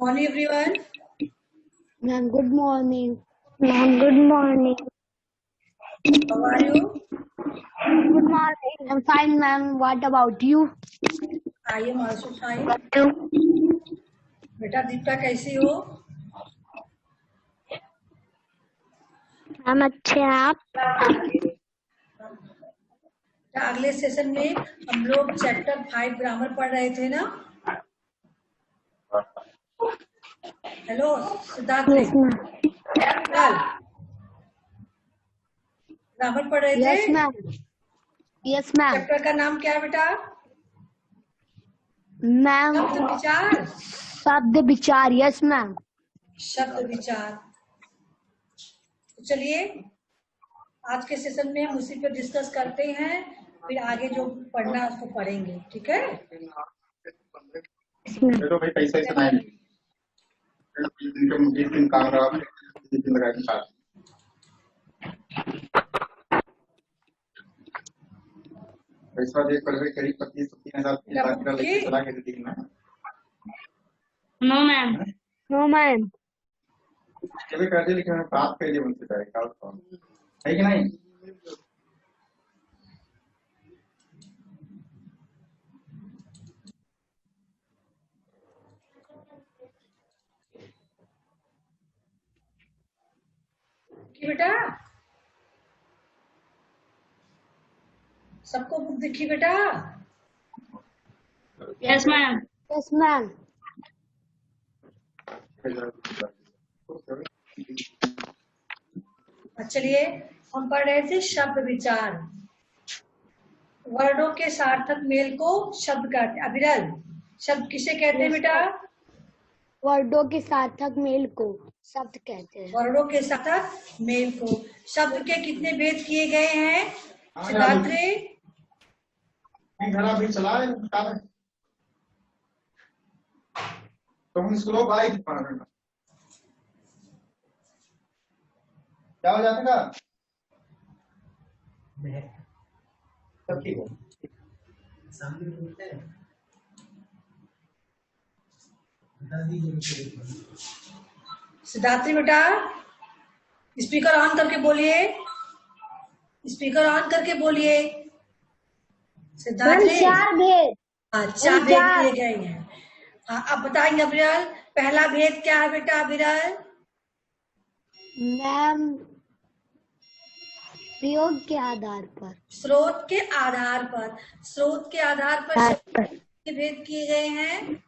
Morning, everyone. Ma'am, good morning. Ma'am, good morning. How are you? Good morning. I'm fine, ma'am. What about you? I am also fine. बेटा दीपिका कैसी हो? हम अच्छे हैं आप? अगले सेशन में हम लोग चैप्टर 5 ग्रामर पढ़ रहे थे ना? हेलो सिद्धार्थ ने कल ग्रामर पढ़ रहे थे? Yes, ma'am. Yes, ma'am. Chapter का नाम क्या है बेटा? Ma'am, शब्द विचार। शब्द विचार. Yes, ma'am. शब्द विचार। तो चलिए आज के सेशन में हम उसी पे डिस्कस करते हैं, फिर आगे जो पढ़ना है उसको पढ़ेंगे, ठीक है? तो भाई पैसा ही सुनाएंगे। जिस दिन काम रहा जिस दिन लगा के साथ पैसा देख कर करीब 25-30 हजार लेके चला के देखना। No ma'am. No ma'am. चले कर दे लेकिन बात कर लिए उनसे डायरेक्ट है कि नहीं? बेटा सबको बुक दिखी बेटा? Yes ma'am. Yes, ma'am. चलिए हम पढ़ रहे थे शब्द विचार। वर्णों के सार्थक मेल को शब्द कहते हैं। अविरल, शब्द किसे कहते हैं बेटा? वर्डों के सार्थक मेल को शब्द कहते हैं। वर्णों के सार्थक मेल को। शब्द के कितने भेद किए गए हैं सिद्धार्थ रे? घर भी चला है तो हम स्लो बाई क्या हो जाता है? सब ठीक है। सिद्धार्थ रे बेटा स्पीकर ऑन करके बोलिए, स्पीकर ऑन करके बोलिए। सिद्धार्थ रे चार भेद। चार भेद किए गए हैं। हाँ अब बताएंगे अविरल, पहला भेद क्या है बेटा अविरल? मैम, प्रयोग के आधार पर। स्रोत के आधार पर। स्रोत के आधार पर शब्द के भेद किए गए हैं।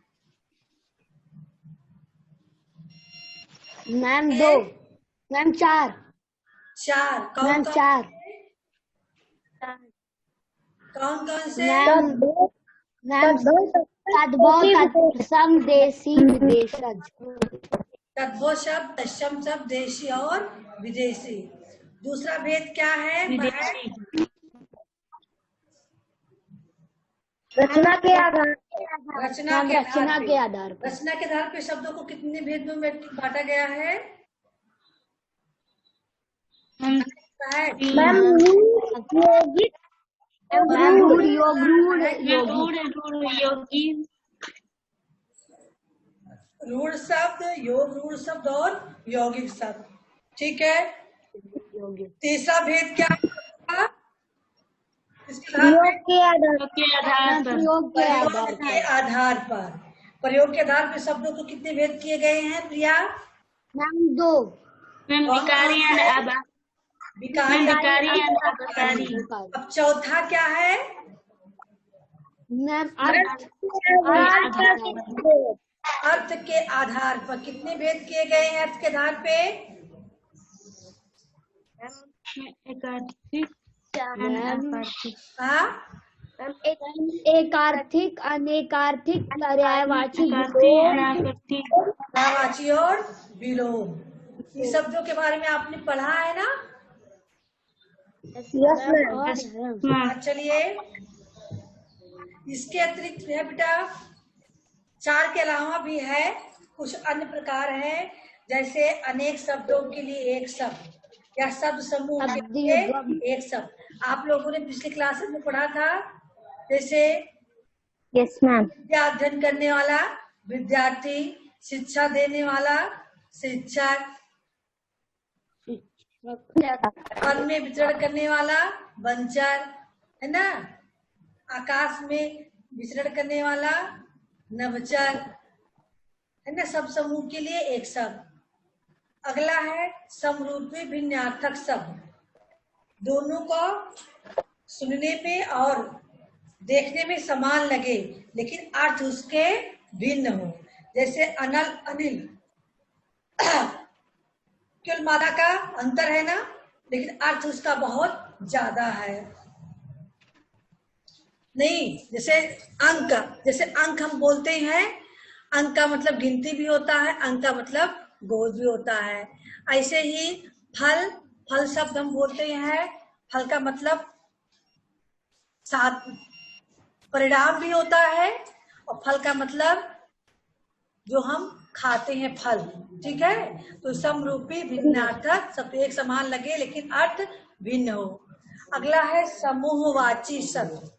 मैम, दो। मैम, चार। चार। मैम, कौन चार। कौन कौन से? मैम, तद्भव, तत्सम, देशी, विदेशज। तद्भव शब्द, तत्सम शब्द, देशी और विदेशी। दूसरा भेद क्या है? रचना के आधार। रचना मैम, के रचना के आधार आधार पर। पर। रचना के आधार पर शब्दों को कितने भेद में बांटा गया है? मैम, यौगिक, मैम, रूढ़, योग, योगी। रूढ़ शब्द, योग रूढ़ शब्द और यौगिक शब्द, ठीक है। तीसरा भेद क्या है? योग के आधार पर। प्रयोग के आधार प्रयोग के आधार पर। प्रयोग के आधार पर शब्दों को कितने भेद किए गए हैं प्रिया? मैम, दो। विकारी विकारी। अब चौथा क्या है? मैम, अर्थ। अर्थ के आधार पर। कितने भेद किए गए हैं अर्थ के आधार पे? एकार्थिक, अनेकार्थिक, पर्यायवाची, पर्यायवाची और विलोम। इन शब्दों के बारे में आपने पढ़ा है ना? चलिए इसके अतिरिक्त है बेटा, चार के अलावा भी है कुछ अन्य प्रकार है, जैसे अनेक शब्दों के लिए एक शब्द या शब्द समूह के लिए एक शब्द। आप लोगों ने पिछली क्लास में पढ़ा था, जैसे यस मैम। विद्या अध्ययन करने वाला विद्यार्थी, शिक्षा देने वाला शिक्षक, वन में विचरण करने वाला वनचर, है ना। आकाश में विचरण करने वाला नभचर, है ना। सब समूह के लिए एक शब्द। अगला है समरूपी भिन्नार्थक शब्द। दोनों को सुनने पे और देखने में समान लगे लेकिन अर्थ उसके भिन्न हो। जैसे अनल अनिल, केवल मात्रा का अंतर है ना, लेकिन अर्थ उसका बहुत ज्यादा है। नहीं, जैसे अंक, जैसे अंक हम बोलते हैं, अंक का मतलब गिनती भी होता है, अंक का मतलब गोल भी होता है। ऐसे ही फल, फल शब्द हम बोलते हैं, फल का मतलब साथ परिणाम भी होता है, और फल का मतलब जो हम खाते हैं फल, ठीक है। तो समरूपी भिन्नार्थक सब एक समान लगे लेकिन अर्थ भिन्न हो। अगला है समूहवाची शब्द।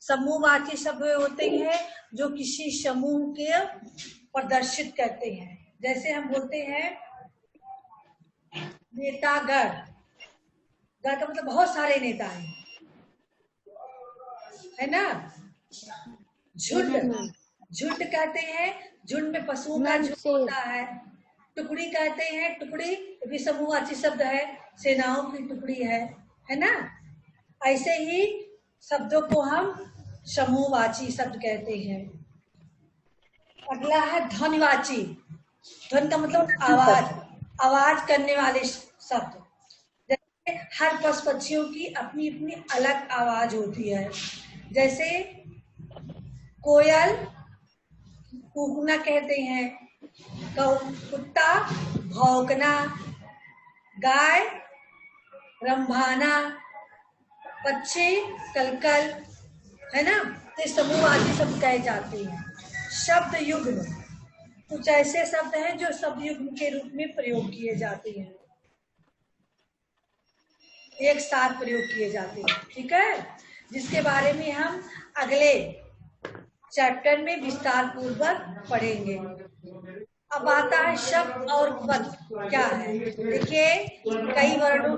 समूहवाची शब्द होते हैं जो किसी समूह के प्रदर्शित करते हैं। जैसे हम बोलते हैं नेतागण, गण का मतलब बहुत सारे नेता हैं, है ना। झुंड, झुंड कहते हैं, झुंड में पशुओं का झुंड होता है। टुकड़ी कहते हैं, टुकड़ी भी समूहवाची शब्द है, सेनाओं की टुकड़ी है ना। ऐसे ही शब्दों को हम समूहवाची शब्द कहते हैं। अगला है ध्वनिवाची। ध्वनि का मतलब आवाज, आवाज करने वाले शब्द। जैसे हर पशु पक्षियों की अपनी अपनी अलग आवाज होती है। जैसे कोयल कूकना कहते हैं, कुत्ता भौंकना, गाय रंभाना, पक्षी कलकल, है ना। ये समूहवाची शब्द कहे जाते हैं। शब्द युग्म, कुछ ऐसे शब्द हैं जो शब्द युग्म के रूप में प्रयोग किए जाते हैं, एक साथ प्रयोग किए जाते हैं, ठीक है। जिसके बारे में हम अगले चैप्टर में विस्तार पूर्वक पढ़ेंगे। अब आता है शब्द और पद क्या है। देखिए, कई वर्णों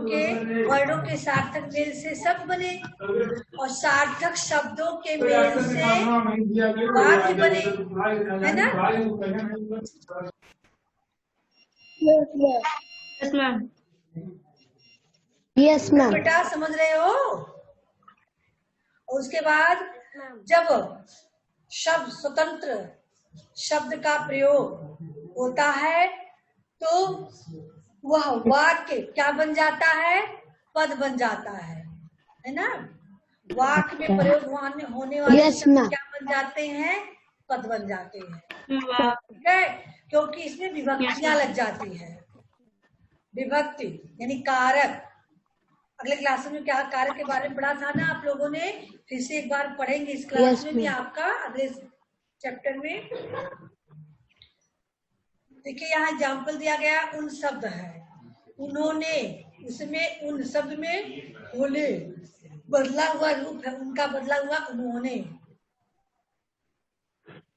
के सार्थक मेल से शब्द बने और सार्थक शब्दों के मेल से वाक्य बने, है ना। Yes ma'am. Yes ma'am. बेटा समझ रहे हो। और उसके बाद जब शब्द स्वतंत्र शब्द का प्रयोग होता है तो वह वाक्य क्या बन जाता है, पद बन जाता है ना। वाक्य में प्रयोग होने वाले शब्द क्या बन जाते हैं, पद बन जाते हैं, ठीक है। क्योंकि इसमें विभक्तियां लग जाती है। विभक्ति यानी कारक। अगले क्लास में क्या कारक के बारे में पढ़ा था ना आप लोगों ने, फिर से एक बार पढ़ेंगे इस क्लास में भी आपका अगले चैप्टर में। देखिए यहाँ एग्जाम्पल दिया गया, उन शब्द है, उन्होंने, उसमें उन शब्द में होले, बदला हुआ रूप है उनका, बदला हुआ उन्होंने,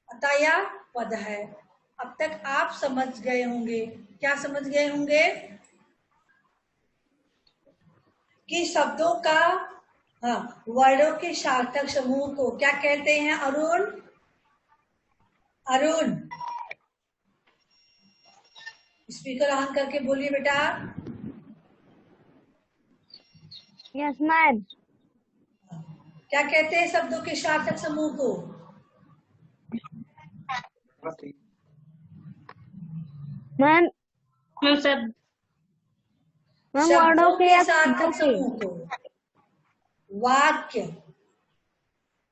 अतः पद है। अब तक आप समझ गए होंगे, क्या समझ गए होंगे कि शब्दों का, हाँ, वर्णों के सार्थक समूह को क्या कहते हैं। अरुण, अरुण स्पीकर ऑन करके बोलिए बेटा। Yes ma'am. क्या कहते हैं शब्दों के सार्थक समूह को। मैम सब शब्दों के सार्थक समूह को वाक्य,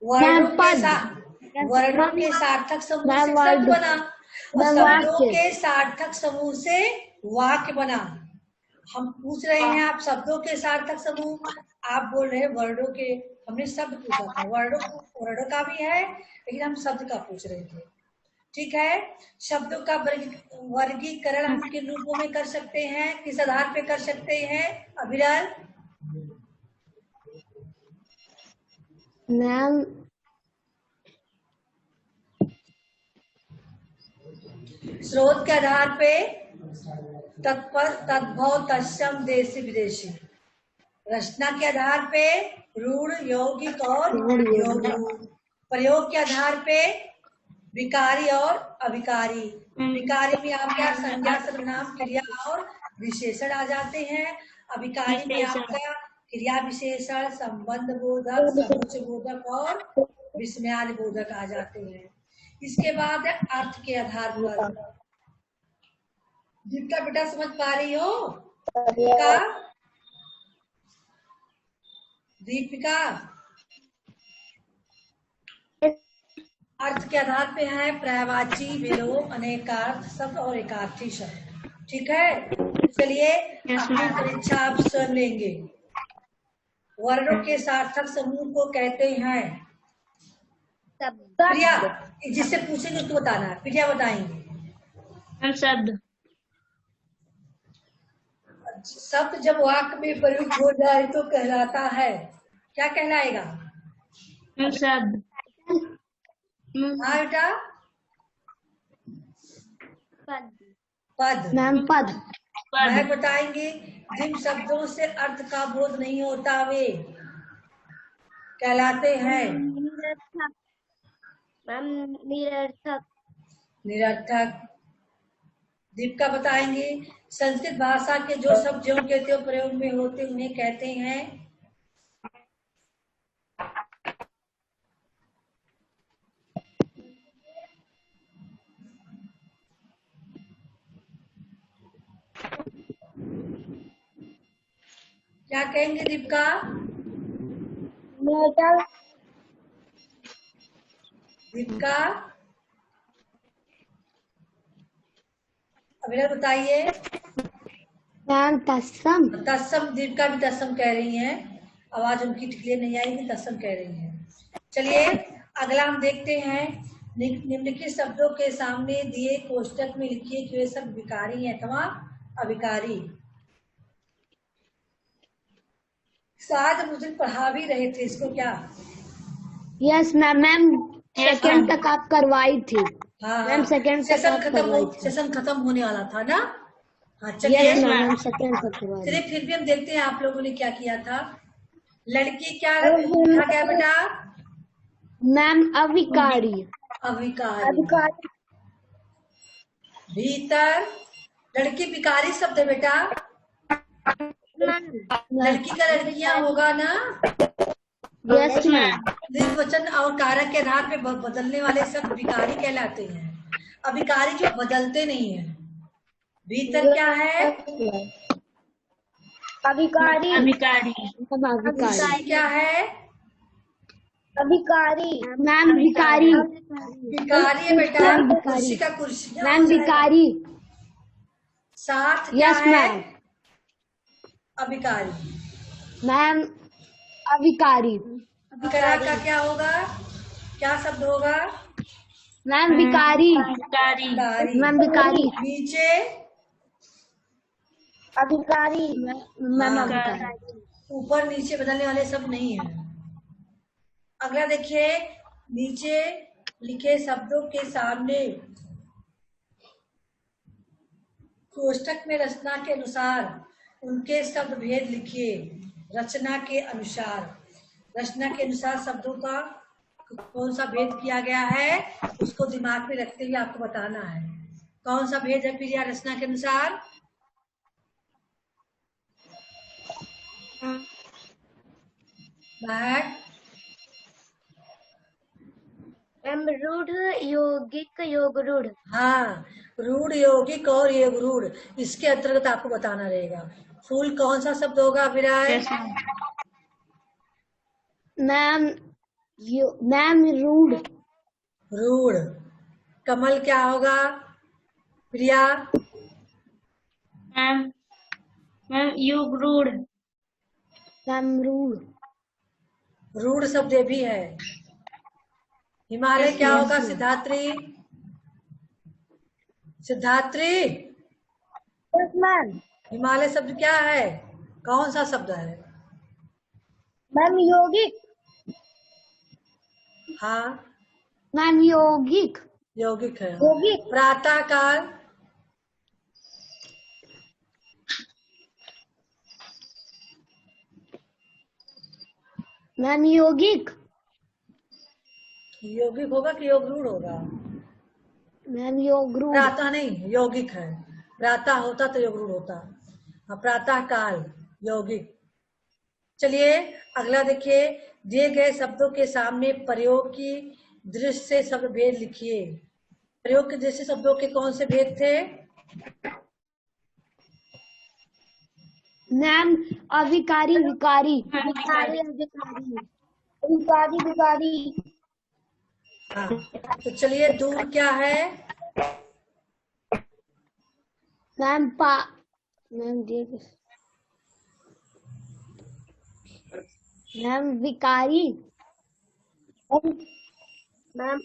वर्णों के सार्थक समूह से शब्द बना और शब्दों के सार्थक समूह से वाक्य बना। हम पूछ रहे हैं आप शब्दों के सार्थक समूह, आप बोल रहे हैं वर्णों के। हमने शब्द पूछा था, वर्णों का भी है लेकिन हम शब्द का पूछ रहे थे, ठीक है। शब्दों का वर्गीकरण हम किन रूपों में कर सकते हैं, किस आधार पे कर सकते हैं अभिलाल। मैम स्रोत के आधार पे तत्पर तद्भव तत्सम देशी विदेशी। रचना के आधार पे रूढ़ यौगिक और यौगिक। प्रयोग के आधार पे विकारी और अविकारी। विकारी में आपका संज्ञा सर्वनाम क्रिया और विशेषण आ जाते हैं। अविकारी में आपका क्रिया विशेषण संबंध बोधक समुच्च बोधक और विस्मयादि बोधक आ जाते हैं। इसके बाद अर्थ के आधार पर। दीपिका बेटा समझ पा रही हो? दीपिका अर्थ के आधार पे है पर्यायवाची, विलोम, अनेकार्थ शब्द और एकार्थी शब्द। ठीक है, चलिए अपनी परीक्षा आप स्वयं लेंगे। वर्णों के सार्थक समूह को कहते हैं प्रिया। जिससे पूछेंगे उसको बताना है। प्रिया बताएंगे। शब्द। शब्द जब वाक्य में प्रयुक्त हो जाए तो कहलाता है, क्या कहलाएगा? शब्द। हाँ बेटा, पद। मैम पद। मैं बताएंगे जिन शब्दों से अर्थ का बोध नहीं होता वे कहलाते हैं निरर्थक। निरर्थक। दीपिका बताएंगे संस्कृत भाषा के जो शब्द ज्यों के त्यों प्रयोग में होते उन्हें कहते हैं क्या कहेंगे दीपिका? दीपिका अभिनव बताइए। मैम तत्सम। तत्सम। दीपिका भी तत्सम कह रही हैं। आवाज उनकी क्लियर नहीं आई, तत्सम कह रही हैं। चलिए अगला हम देखते हैं। निम्नलिखित शब्दों के सामने दिए कोष्टक में लिखिए कि वे सब विकारी हैं अथवा अविकारी। शायद मुझे पढ़ा भी रहे थे इसको, क्या? Yes ma'am. मैम सेकंड तक आप करवाई थी। हाँ मैम सेकंड तक आप करवाई थी। सेशन खत्म होने वाला था ना। हाँ चलिए। मैम सेकंड तक करवाई। चलिए फिर भी हम देखते हैं आप लोगों ने क्या किया था। लड़की क्या लिखा गया बेटा? मैम अविकारी। अविकारी। भीतर लड़की विकारी शब्द है बेटा। लड़की का लड़कियां होगा ना। Yes ma'am. द्विवचन और कारक के आधार पे बदलने वाले शब्द विकारी कहलाते हैं। अविकारी जो बदलते नहीं है। भीतर क्या है? अविकारी। अविकारी। अविकारी क्या है? अविकारी। मैम विकारी। विकारी है बेटा। कुर्सी का कुर्सी। मैम विकारी। साथ क्या यस है? मैम। अविकारी। मैम अविकारी। विकरा का क्या होगा? क्या शब्द होगा? मैम विकारी। विकारी। मैम विकारी। नीचे अविकारी। मैम अविकारी। ऊपर नीचे बदलने वाले शब्द नहीं है। अगला देखिए, नीचे लिखे शब्दों के सामने कोष्टक में रचना के अनुसार उनके शब्द भेद लिखिए। रचना के अनुसार। रचना के अनुसार शब्दों का कौन सा भेद किया गया है उसको दिमाग में रखते हुए आपको बताना है। कौन सा भेद है प्रिया रचना के अनुसार? रूढ़ यौगिक योग रूढ़। हाँ, रूढ़ यौगिक और योग रूढ़, इसके अंतर्गत आपको बताना रहेगा। फूल कौन सा शब्द होगा विराय? मैम मैम रूढ़। रूढ़। कमल क्या होगा प्रिया? मैम युग रूढ़। मैम रूढ़। रूढ़ शब्द भी है। हिमालय क्या होगा सिद्धात्री? सिद्धात्री मैम हिमालय शब्द क्या है? कौन सा शब्द है? मैम यौगिक। हाँ मैम यौगिक। यौगिक है। यौगिक। प्रातः काल मैम यौगिक। यौगिक होगा कि योग रूढ़ होगा? मैम योग रूढ़। प्रातः नहीं, यौगिक है। प्रातः होता तो योग रूढ़ होता। प्रातः काल यौगिक। चलिए अगला देखिए, दिए गए शब्दों के सामने प्रयोग की दृष्टि से शब्द भेद लिखिए। प्रयोग की दृष्टि से शब्दों के कौन से भेद थे? मैम अविकारी विकारी। विकारी। विकारी विकारी। हाँ, तो चलिए दूर क्या है? मैम मैम मैम विकारी। मैम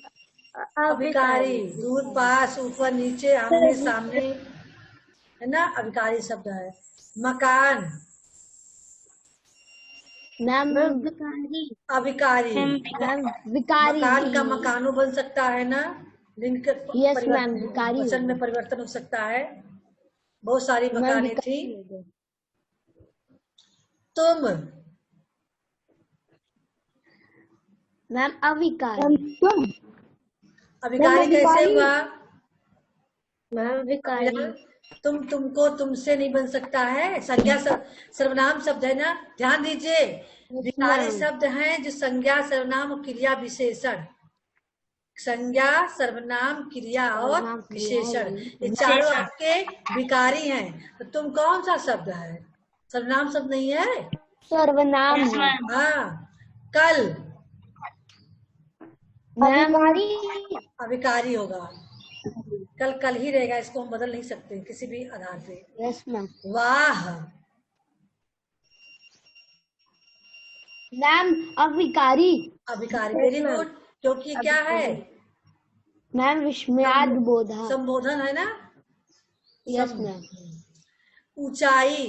अविकारी, दूर पास ऊपर नीचे आमने सामने, है ना, अविकारी शब्द है। मकान मैम विकारी। अविकारी। मैम विकारी। मकान का मकानो बन सकता है ना, लिंग के यस मैम विकारी। वचन में परिवर्तन हो सकता है। बहुत सारी मकानें थी। तुम मैम अविकारी। अविकारी कैसे हुआ? मैम विकारी। तुमको तुमसे नहीं बन सकता है। संज्ञा सर्वनाम शब्द है ना, ध्यान दीजिए। विकारी शब्द हैं जो संज्ञा सर्वनाम और क्रिया विशेषण, संज्ञा सर्वनाम क्रिया और विशेषण, ये चारों आपके विकारी हैं। तो तुम कौन सा शब्द है? सर्वनाम शब्द नहीं है, सर्वनाम है। हाँ। कल अविकारी होगा। कल कल ही रहेगा, इसको हम बदल नहीं सकते किसी भी आधार पे। Yes ma'am. वाह मैम अविकारी। अविकारी, वेरी गुड। क्योंकि क्या है? मैम विस्मयाद बोधा। संबोधन है ना। Yes ma'am. ऊंचाई,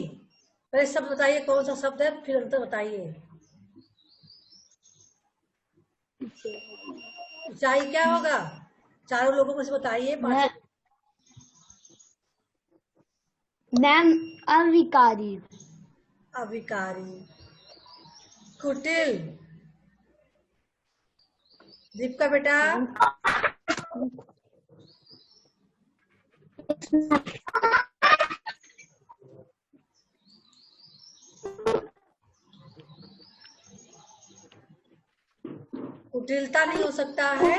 पहले शब्द बताइए कौन सा शब्द है, फिर अंतर बताइए। ऊंचाई क्या होगा? चारों लोगों में से बताइए। मैम अविकारी। अविकारी। कुटिल, दीपिका बेटा। कुटिलता नहीं हो सकता है।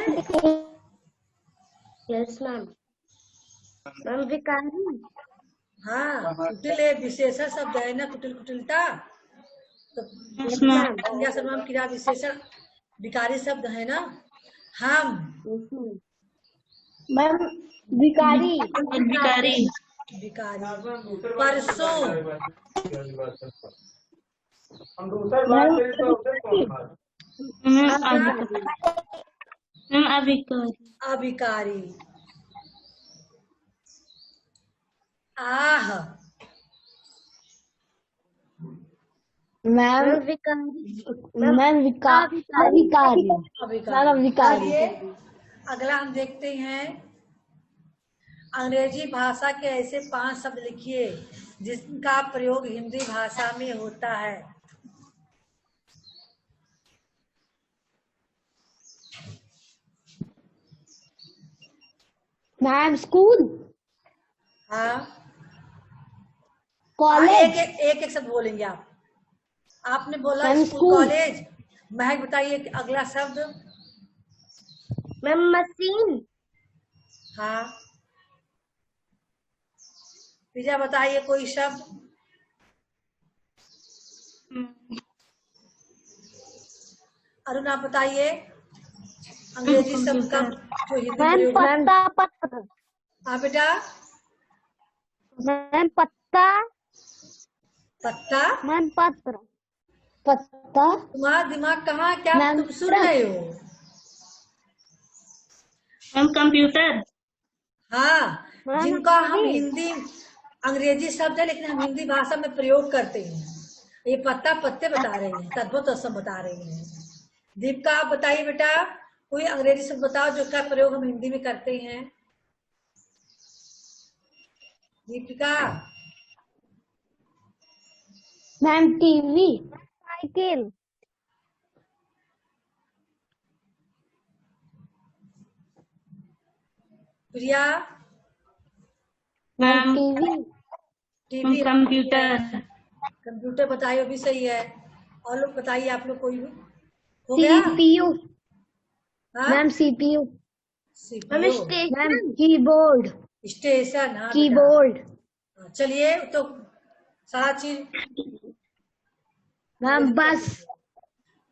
Yes ma'am. मैम विकारी। हाँ, कुटिल एक विशेषण शब्द है ना, कुटिल कुटिलता। तो संज्ञा सर्वनाम क्रिया विशेषण विकारी शब्द है ना। हम मैम विकारी। विकारी। विकारी। परसों अविकारी। अविकारी। आह मैम विकारी। मैम विकारी। विकारी। अगला हम देखते हैं, अंग्रेजी भाषा के ऐसे 5 शब्द लिखिए जिनका प्रयोग हिंदी भाषा में होता है। Ma'am school. हाँ, कॉलेज। एक शब्द बोलेंगे आप। आपने बोला मैम स्कूल कॉलेज। महक बताइए अगला शब्द। Ma'am machine. हाँ, पिज़्ज़ा बताइए कोई शब्द। अरुण आप बताइए अंग्रेजी शब्द का जो हिंदी प्रयोग। पत्र। हाँ बेटा। मैम पत्ता। पत्ता। मैम पत्र। पत्ता। तुम्हारा दिमाग कहाँ, क्या तुम सुन रहे हो? Ma'am computer. हाँ, जिनका हम हिंदी अंग्रेजी शब्द है लेकिन हम हिंदी भाषा में प्रयोग करते हैं। ये पत्ता पत्ते बता रहे हैं, तद्भुत असम बता रहे हैं। दीपिका आप बताइए बेटा, कोई अंग्रेजी शब्द बताओ जो का प्रयोग हम हिंदी में करते हैं। Deepika. Ma'am TV. Cycle. Priya, ma'am ma'am TV, TV, computer, computer बताइए, वो भी सही है। और लोग बताइए, आप लोग कोई भी हो गया? सीपीयू, हाँ, ma'am CPU, CPU, ma'am keyboard, station. हाँ बेटा, कीबोर्ड, चलिए तो सारा चीज मैम बस,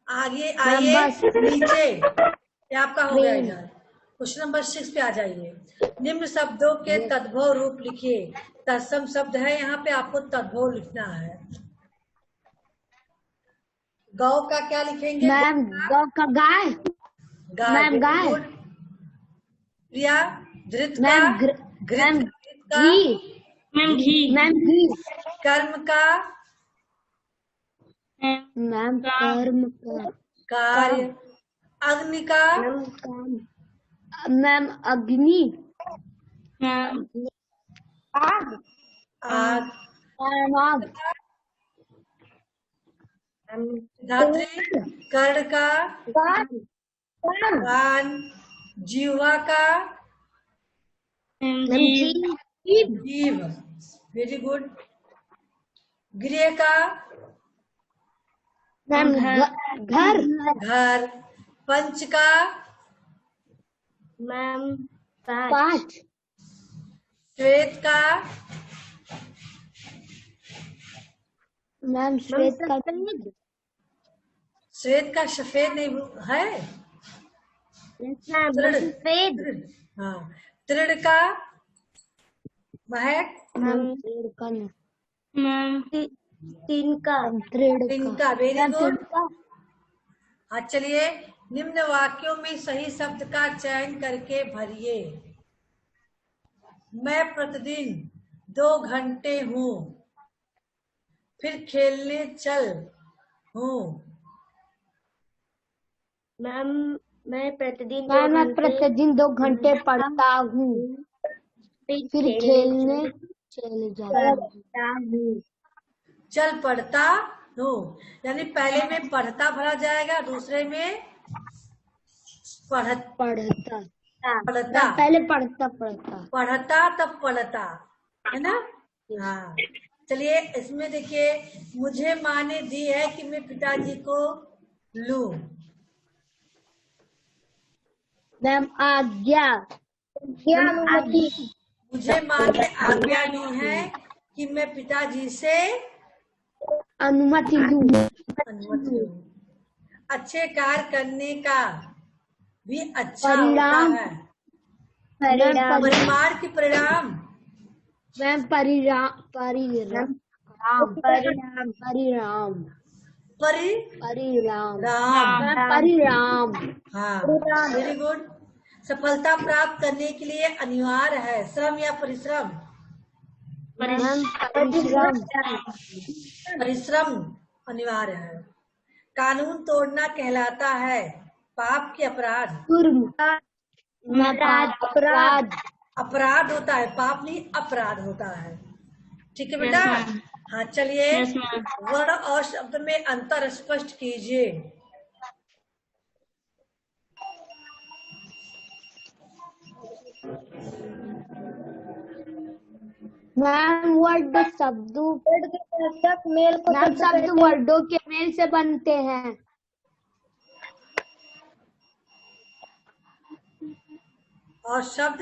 आगे मैम आइए। बस, नीचे ये आपका हो गया ट्रेन, इधर। क्वेश्चन नंबर 6 पे आ जाइए। निम्न शब्दों के तद्भव रूप लिखिए। तत्सम शब्द है, यहाँ पे आपको तद्भव लिखना है। गौ का क्या लिखेंगे? मैम गौ का गाय, गाय। मैम वेरी गाय, गुड। प्रिया, धृत का? मैम घृत, मैम घृत का? घी, मैम घी, मैम घी, कर्म का? मैम कर्म का, कार्य। अग्नि का? मैम काम, मैम अग्नि, मैम आग, आग। मैम आग, धात्री, कर्ण का? कान, कान। जीवा का? मैम मैम जीव, जीव। Very good. गृह का? मैम घर, घर। पंच का? मैम पाँच, श्वेत का? मैम श्वेत का, श्वेत का सफेद नहीं है? तृण। सफेद, तृण। हाँ। तृण का? महक। मैम पेड़ का, मैम तिनका, तृण तिनका। Very ma'am good. तिनका, हाँ, चलिए निम्न वाक्यों में सही शब्द का चयन करके भरिए। मैं प्रतिदिन 2 घंटे हूँ, फिर खेलने चल हूँ। मैम मैं प्रतिदिन 2 घंटे पढ़ता हूँ, फिर खेलने चले जाता हूँ। चल पढ़ता हूँ, यानी पहले में पढ़ता भरा जाएगा, दूसरे में पढ़ता। पढ़ता, पहले पढ़ता, पढ़ता तब पढ़ता, है ना? हाँ, चलिए इसमें देखिए, मुझे माँ ने दी है कि मैं पिताजी को लूं। मैम आज्ञा, मुझे माँ ने आज्ञा दी है कि मैं पिताजी से अनुमति लूं। अनुमति लूं। अच्छे कार्य करने का भी अच्छा परिणाम, होता है। परिवार के परिणाम। मैम परिणाम, परिणाम, परिणाम, हाँ, वेरी गुड। सफलता प्राप्त करने के लिए अनिवार्य है श्रम या परिश्रम? परिश्रम, परिश्रम अनिवार्य है। कानून तोड़ना कहलाता है पाप के अपराध? अपराध, अपराध होता है, पाप नहीं अपराध होता है। ठीक है बेटा? हाँ, चलिए वर्ण और शब्द में अंतर स्पष्ट कीजिए। मैम वर्ड शब्दों मैम शब्द वर्डों के मेल से बनते हैं। और शब्द?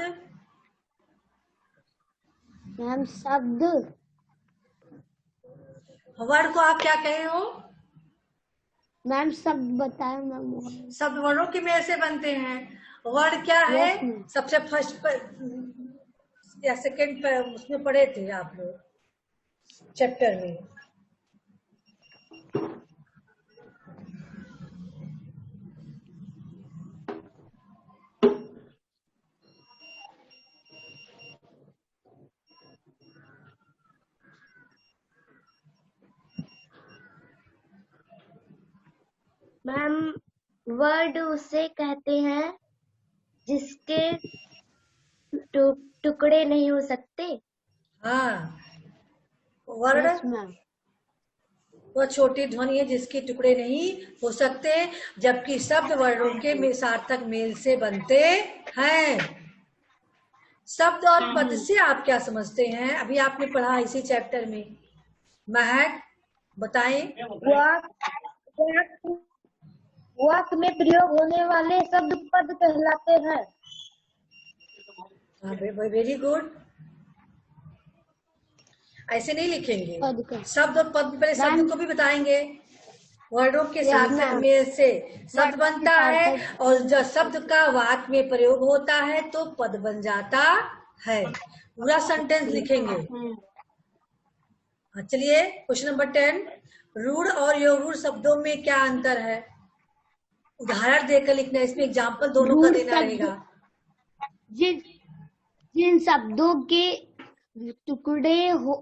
मैम शब्द, वर्ड को आप क्या कहे हो? मैम शब्द बताए मैम। शब्द वर्णों के मेल से बनते हैं। वर्ड क्या है? Yes, ma'am. सबसे फर्स्ट पर या सेकंड पर उसमें पढ़े थे आप लोग चैप्टर में। मैम वर्ड उसे कहते हैं जिसके टुकड़े नहीं हो सकते। हाँ, वर्ड वह छोटी ध्वनि है जिसके टुकड़े नहीं हो सकते, जबकि शब्द वर्णों के सार्थक मेल से बनते हैं। शब्द और पद से आप क्या समझते हैं? अभी आपने पढ़ा इसी चैप्टर में। महक बताएं। वाक्य में प्रयोग होने वाले शब्द पद कहलाते हैं। Very good. ऐसे नहीं लिखेंगे शब्द और पद, पहले शब्द को भी बताएंगे। वर्डों के साथ में से शब्द बनता है और जब शब्द का वाक्य में प्रयोग होता है तो पद बन जाता है। पूरा सेंटेंस लिखेंगे। चलिए क्वेश्चन नंबर 10, रूढ़ और योगरूढ़ शब्दों में क्या अंतर है? उदाहरण देकर लिखना, इसमें एग्जाम्पल दोनों का देना रहेगा। जिन शब्दों के टुकड़े हो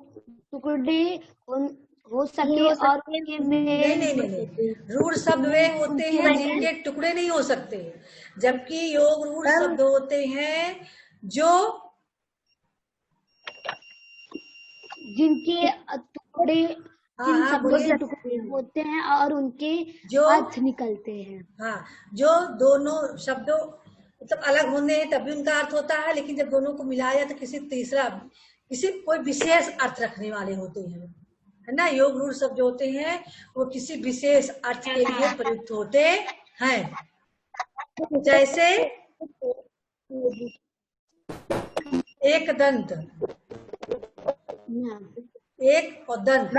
सके और नहीं। रूढ़ शब्द वे होते हैं जिनके टुकड़े नहीं हो सकते, जबकि योग रूढ़ शब्द होते हैं जो जिनके टुकड़े टुकड़े होते हैं और उनके जो अर्थ निकलते हैं। हाँ, जो दोनों शब्दों मतलब अलग होने हैं तभी उनका अर्थ होता है, लेकिन जब दोनों को मिलाया तो किसी कोई विशेष अर्थ रखने वाले होते हैं, है ना। योग रूढ़ शब्द जो होते हैं वो किसी विशेष अर्थ के लिए प्रयुक्त होते हैं। जैसे एक दंत, एक और दंत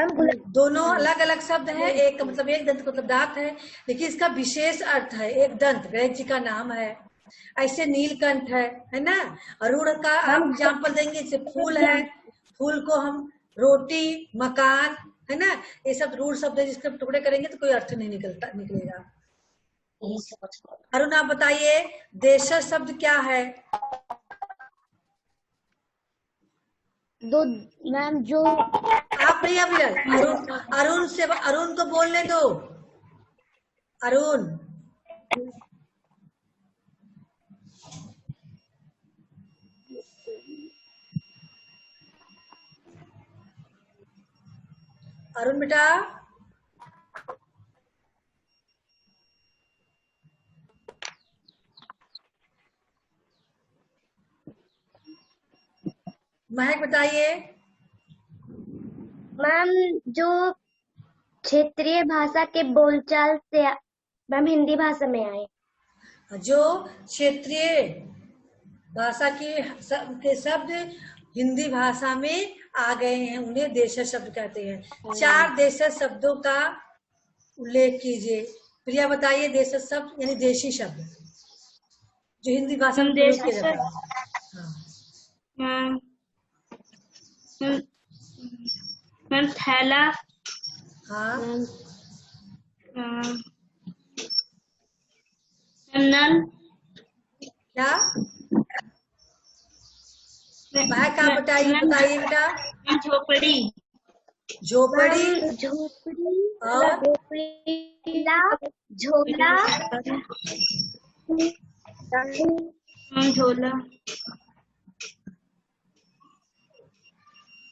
दोनों अलग अलग शब्द हैं। एक का मतलब एक, दंत मतलब दांत है, लेकिन इसका विशेष अर्थ है। एक दंत गणेश जी का नाम है। ऐसे नीलकंठ है ना। रूढ़ का हम एग्जाम्पल देंगे, जैसे फूल है, फूल को हम रोटी, मकान, है ना, ये सब रूढ़ शब्द है जिसके टुकड़े करेंगे तो कोई अर्थ नहीं निकलेगा। अरुण आप बताइए, देशज शब्द क्या है? दो मैम, जो आप नहीं अभी अरुण को बोलने दो। अरुण बेटा, महक बताइए। मैम, जो क्षेत्रीय भाषा के बोलचाल से मैम हिंदी भाषा में आए, जो क्षेत्रीय भाषा के शब्द हिंदी भाषा में आ गए हैं उन्हें देशज शब्द कहते हैं। 4 देशज शब्दों का उल्लेख कीजिए। प्रिया बताइए, देशज शब्द यानी देशी शब्द जो हिंदी भाषा में प्रयोग किया जाता है। मैम थैला, हाँ, नल, क्या भाई का बताइए बेटा। झोपड़ी, झोपड़ी और झोला, झोला।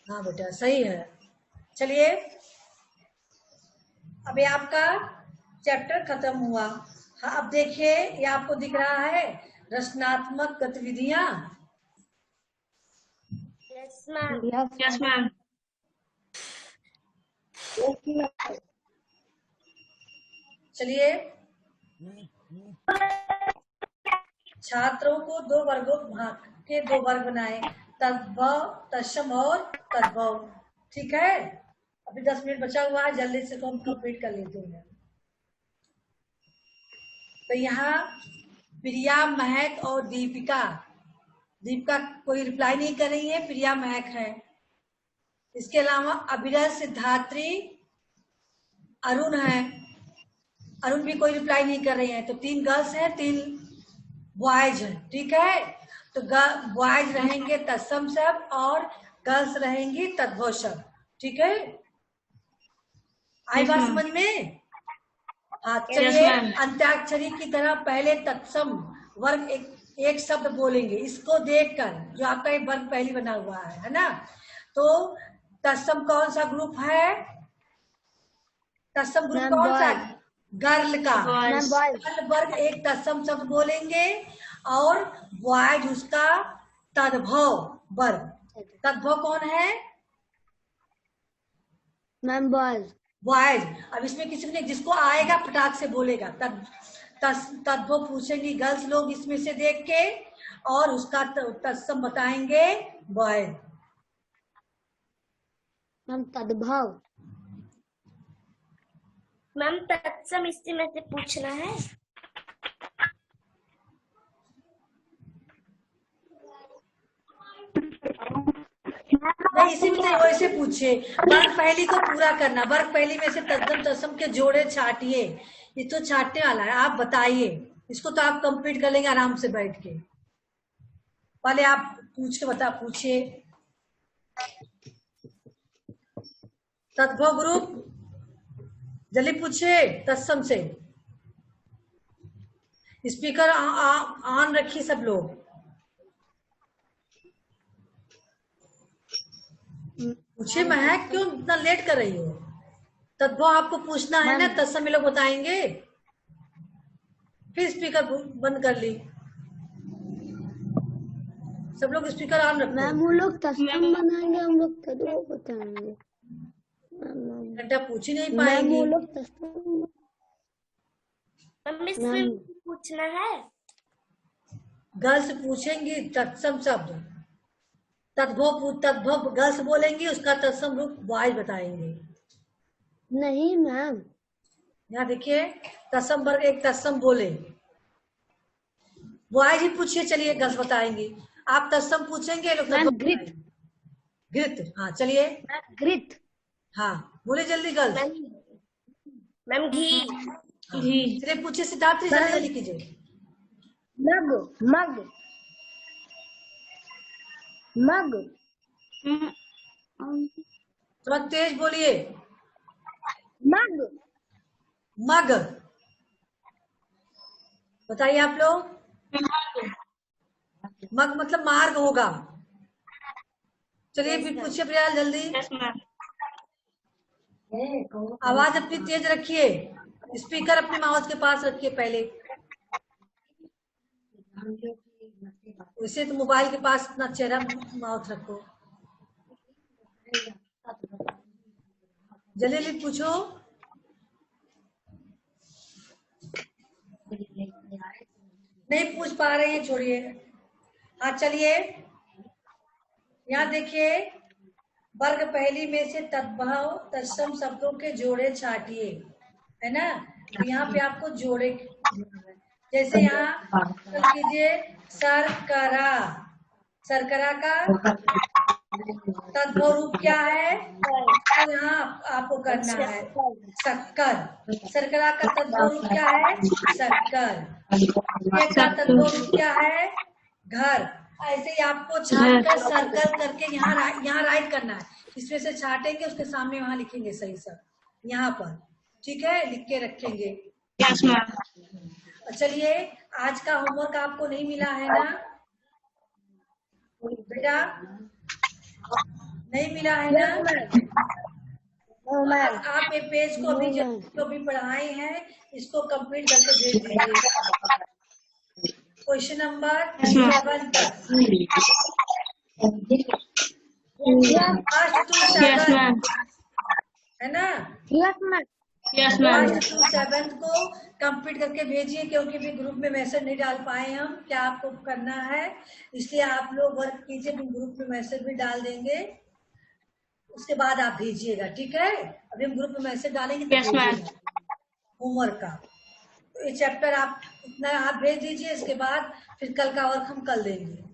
हाँ बेटा सही है। चलिए अभी आपका चैप्टर खत्म हुआ। हाँ, अब देखिए ये आपको दिख रहा है रचनात्मक गतिविधियां। Yes ma'am. चलिए छात्रों को 2 वर्गों के 2 वर्ग बनाए, तद्भव, तत्सम और तद्भव। ठीक है, अभी 10 मिनट बचा हुआ है, जल्दी से हम कंप्लीट कर लेते हैं। तो यहाँ प्रिया, महक और दीपिका कोई रिप्लाई नहीं कर रही है, प्रिया महक है। इसके अलावा अभिरज, सिद्धात्री, अरुण है। अरुण भी कोई रिप्लाई नहीं कर रही है। तो 3 गर्ल्स हैं, 3 बॉयज हैं। ठीक है, तो बॉयज रहेंगे तत्सम शब्द और गर्ल्स रहेंगी तद्भव शब्द। ठीक है, आई बात समझ में? हाँ, चलिए अंत्याक्षरी की तरह पहले तत्सम वर्ग एक शब्द बोलेंगे। इसको देखकर जो आपका एक वर्ग पहले बना हुआ है ना, तो तत्सम कौन सा ग्रुप है? तत्सम ग्रुप कौन सा? गर्ल का। गर्ल वर्ग एक तत्सम शब्द बोलेंगे और बॉयज उसका तद्भव वर्ब। तद्भव कौन है? Ma'am boys. बॉयज। अब इसमें किसी ने जिसको आएगा फटाक से बोलेगा। तद्भव पूछेंगी गर्ल्स लोग इसमें से देख के, और उसका तत्सम बताएंगे बॉयज। मैम तद्भव। मैम तत्सम इसी में से पूछना है। नहीं, इसी में से वैसे पूछे। वर्ग पहली को पूरा करना। वर्ग पहली में से तत्सम तत्सम के जोड़े छाटिए। ये तो छाटने वाला है, आप बताइए। इसको तो आप कंप्लीट कर लेंगे आराम से बैठ के। पहले आप पूछ के पूछिए। तद्भव ग्रुप जल्दी पूछिए तत्सम से। स्पीकर ऑन रखिए सब लोग। पूछिए महक, क्यों इतना लेट कर रही हो? तद्भव आपको पूछना है ना, तत्सम में लोग बताएंगे। फिर स्पीकर बंद कर ली। सब लोग स्पीकर ऑन रखो। मैम वो लोग तत्सम बनाएंगे, हम लोग तद्भव बताएंगे। घंटा पूछ ही नहीं पाएंगे। वो लोग तत्सम। मैम इसमें पूछना है। गर्ल्स पूछेंगी तत्सम शब्द। तद्भव गर्ल्स बोलेंगी, उसका तत्सम रूप बॉयज बताएंगे। नहीं मैम, यहाँ देखिए तत्सम वर्ग एक तत्सम बोले, बॉयज ही पूछिए। चलिए गर्ल्स बताएंगी। आप तत्सम पूछेंगे, लोग घृत। घृत। हाँ चलिए। घृत। हाँ बोले जल्दी गर्ल्स। मैम घी। चलिए पूछिए सिद्धार्थ जी, जल्दी जल्दी कीजिए। मग। मग। मग। थोड़ा तेज बोलिए। मग। मग बताइए आप लोग। मग मतलब मार्ग होगा। चलिए भी पूछिए प्रिया जल्दी। आवाज अपनी तेज रखिए। स्पीकर अपने माउथ के पास रखिए पहले। वैसे तो मोबाइल के पास अपना चेहरा माउथ रखो। जल्दी जल्दी पूछो। नहीं पूछ पा रहे हैं, छोड़िए। हाँ चलिए, यहाँ देखिए वर्ग पहली में से तद्भव तत्सम शब्दों के जोड़े छाटिए, है ना। तो यहाँ पे आपको जोड़े, जैसे यहाँ कीजिए सरकरा। सरकरा का तद्भव रूप क्या है, तो यहाँ आपको करना है शक्कर। सरकरा का तद्भव रूप क्या है, शक्कर। का तद्भव रूप क्या है, घर। ऐसे ही आपको छाट कर सर्कल करके यहाँ राइट करना है। इसमें से छाटेंगे, उसके सामने वहां लिखेंगे सही सब यहाँ पर, ठीक है, लिख के रखेंगे। चलिए आज का होमवर्क आपको नहीं मिला है ना बेटा, नहीं मिला है ना। आप ये पेज को अभी जो भी पढ़ाए हैं इसको कंप्लीट करके भेज दीजिए। क्वेश्चन नंबर 7 तक, फर्स्ट टू 7 है ना। फर्स्ट टू 7 को कंप्लीट करके भेजिए, क्योंकि भी ग्रुप में मैसेज नहीं डाल पाए हम क्या आपको करना है, इसलिए आप लोग वर्क कीजिए। ग्रुप में मैसेज भी डाल देंगे, उसके बाद आप भेजिएगा, ठीक है। अभी हम ग्रुप में मैसेज डालेंगे होमवर्क का। तो ये चैप्टर आप इतना आप भेज दीजिए, इसके बाद फिर कल का वर्क हम कल देंगे।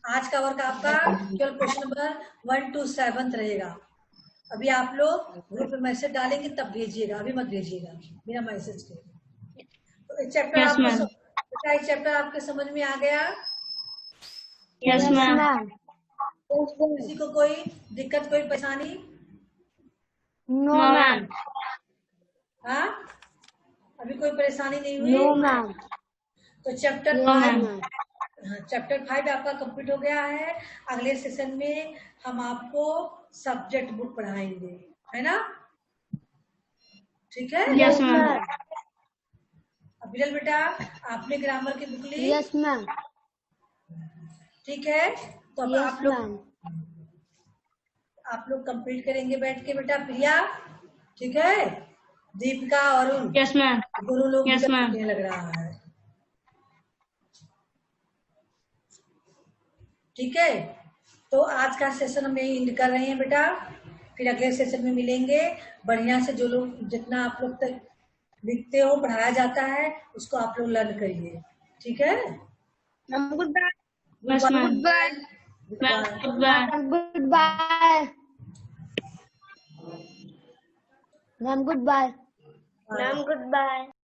आज का वर्क आपका केवल क्वेश्चन नंबर 1 to 7 रहेगा। अभी आप लोग ग्रुप में मैसेज डालेंगे तब भेजिएगा, अभी मत भेजिएगा बिना मैसेज के। तो चैप्टर आपको चैप्टर आपके समझ में आ गया? Yes ma'am. किसी को कोई दिक्कत, कोई परेशानी? No ma'am. हाँ, अभी कोई परेशानी नहीं हुई? No ma'am. तो चैप्टर 5 आपका कंप्लीट हो गया है। अगले सेशन में हम आपको सब्जेक्ट बुक पढ़ाएंगे, है ना, ठीक है। Yes ma'am. बिरल बेटा आपने ग्रामर की बुक ली? Yes ma'am. ठीक है, तो अब यस मैम। आप लोग कंप्लीट करेंगे बैठ के बेटा। प्रिया, ठीक है, दीपिका और यस मैम। गुरु लोग Yes, ma'am. लग रहा है। ठीक है, तो आज का सेशन हम यही एंड कर रहे हैं बेटा, फिर अगले सेशन में मिलेंगे। बढ़िया से जो लोग जितना आप लोग तक लिखते हो पढ़ाया जाता है उसको आप लोग लर्न करिए। ठीक है, goodbye. Yes, ma'am. Bye. Goodbye. Goodbye ma'am. Goodbye. Ma'am, goodbye.